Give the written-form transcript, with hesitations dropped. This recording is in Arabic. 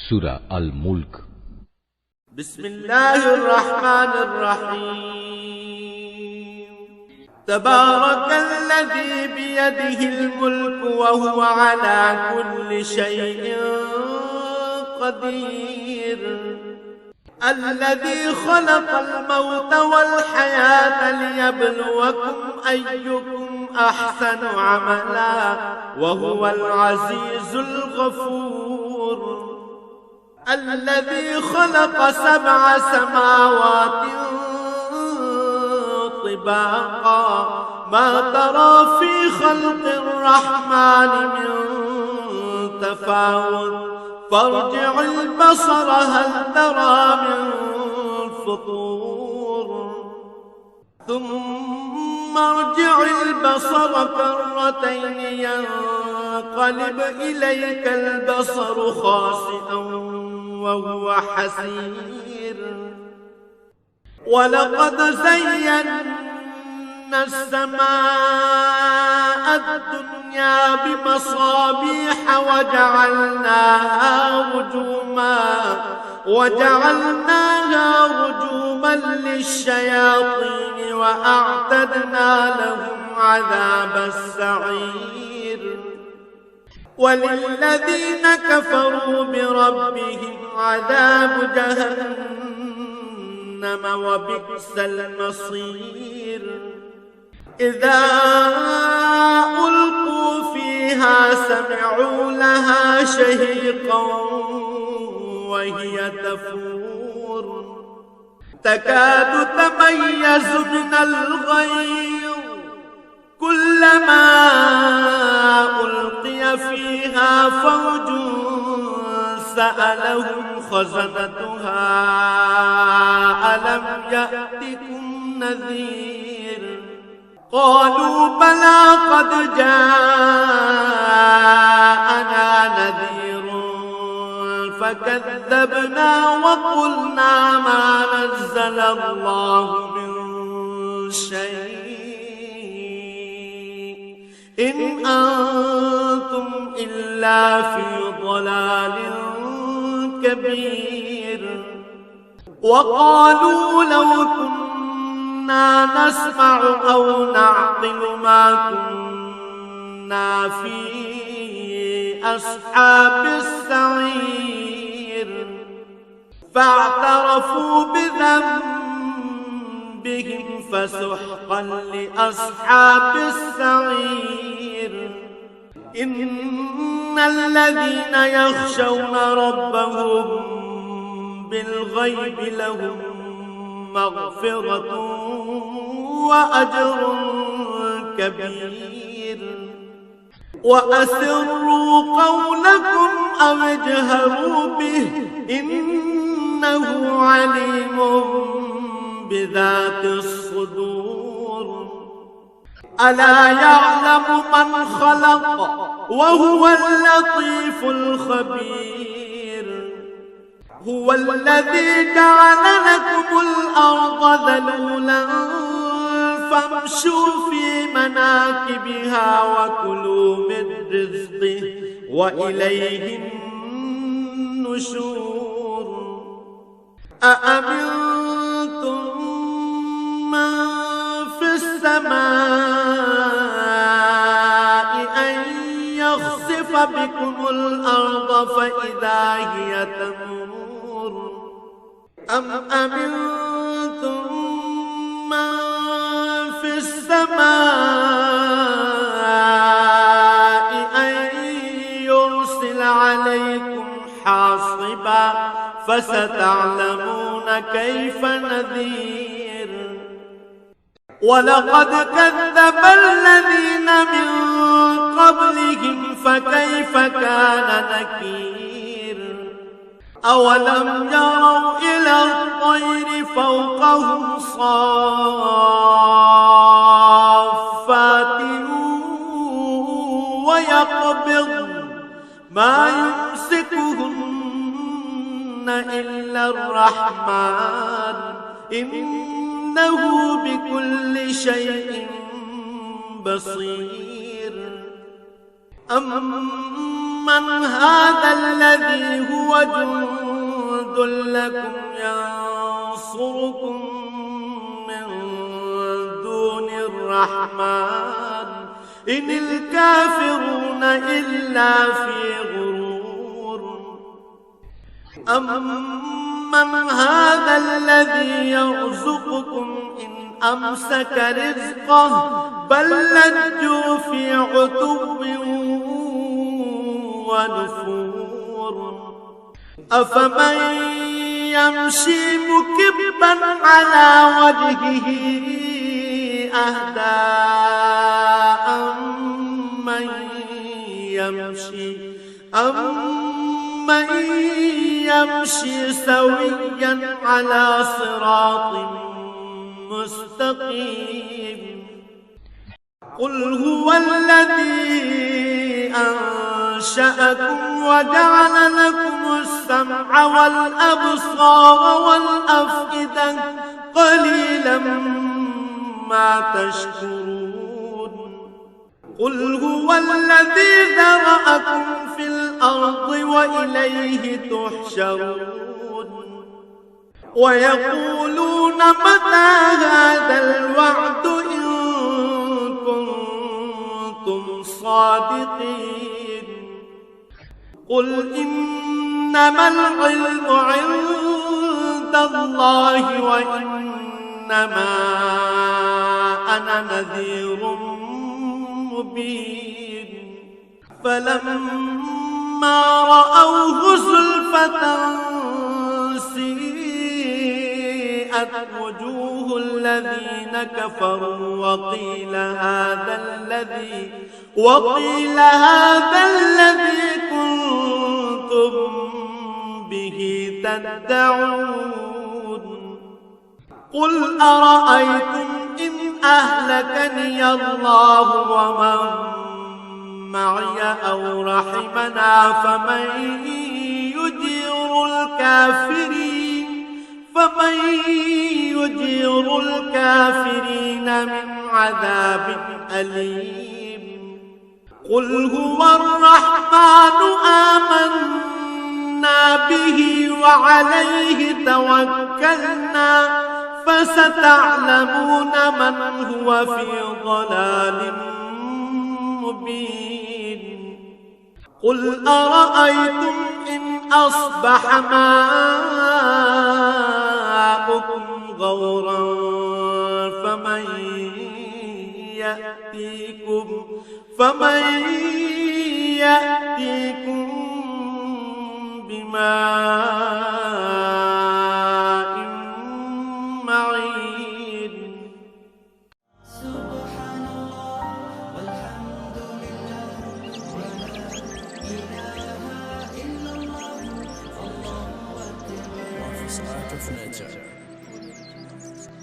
সূরা আল মুলক। বিসমিল্লাহির রহমানির রহিম। তাবারাকাল্লাযী বিয়াদিহিল মুলকু ওয়া হুয়া আলা কুল্লি শাইইন কাদির। الذي خلق الموت والحياة ليبلوكم أيكم أحسن عملا وهو العزيز الغفور. الذي خلق 7 سماوات طباقا ما ترى في خلق الرحمن من تفاوت فارجع البصر هل ترى من فطور ثم ارجع البصر كرتين ينقلب إليك البصر خاسئا وهو حسير. ولقد زينا السماء الدنيا بمصابيح وجعلناها رجوما للشياطين وأعتدنا لهم عذاب السعير. وللذين كفروا بربهم عذاب جهنم وبئس المصير. إذا ألقوا فيها سمعوا لها شهيقا وهي تفور تكاد تميز من الغيظ كلما ألقي فيها فوج سألهم خزنتها ألم يأتكم نذير قالوا بلى قد جاءنا نذير فكذبنا وقلنا ما نزل الله من شيء إن أنتم إلا في ضلال كبير. وقالوا لو كنا نسمع أو نعقل ما كنا في أصحاب السعير. فاعترفوا بذنبهم فسحقا لأصحاب السعير. إن الذين يخشون ربهم بالغيب لهم مغفرة وأجر كبير. وأسروا قولكم أو اجهروا به إنه عليم بذات الصدور. ألا يعلم من خلق وهو اللطيف الخبير. هو الذي جعل لكم الأرض ذلولا فامشوا في مناكبها وكلوا من رزقه وإليه النشور. أأمنتم من في السماء أن يخسف بكم الأرض فإذا هي تمور أم أمنتم من في السماء أن يرسل عليكم حاصبا فستعلمون كيف نذير. ولقد كذب الذين من قبلهم فكيف كان نكير. أولم يروا إلى الطير فوقهم صافات ويقبضن ما يمسكهن إلا الرحمن إنه بكل شيء بصير. أمن هذا الذي هو وجند لكم ينصركم من دون الرحمن إن الكافرون إلا في غرور أمن هذا الذي يرزقكم إن أمسك رزقه بل لجوا في عتب ونفور أفمن يمشي مكبا على وجهه أهدى أمن يمشي سويا على صراط مستقيم قل هو الذي أنشأكم وجعل لكم السمع والأبصار والأفئدة قليلا ما تشكرون قل هو الذي ذرأكم في الأرض وإليه تحشرون ويقولون متى هذا الوعد إن كنتم صادقين قل إنما العلم عند الله وإنما أنا نذير مبين فلما رأوه زلفة سيئت وجوه الذين كفروا وقيل هذا الذي كنتم به تدعون قل أرأيتم إن أهلكني الله ومن معي أو رحمنا فمن يجير الكافرين من عذاب أليم قل هو الرحمن آمنا به وعليه توكلنا فستعلمون من هو في ضلال مبين قل أرأيتم إن أصبح ماؤكم غورا فمن يأتيكم بماء معين سبحان الله والحمد لله ولا إله إلا الله الله أكبر.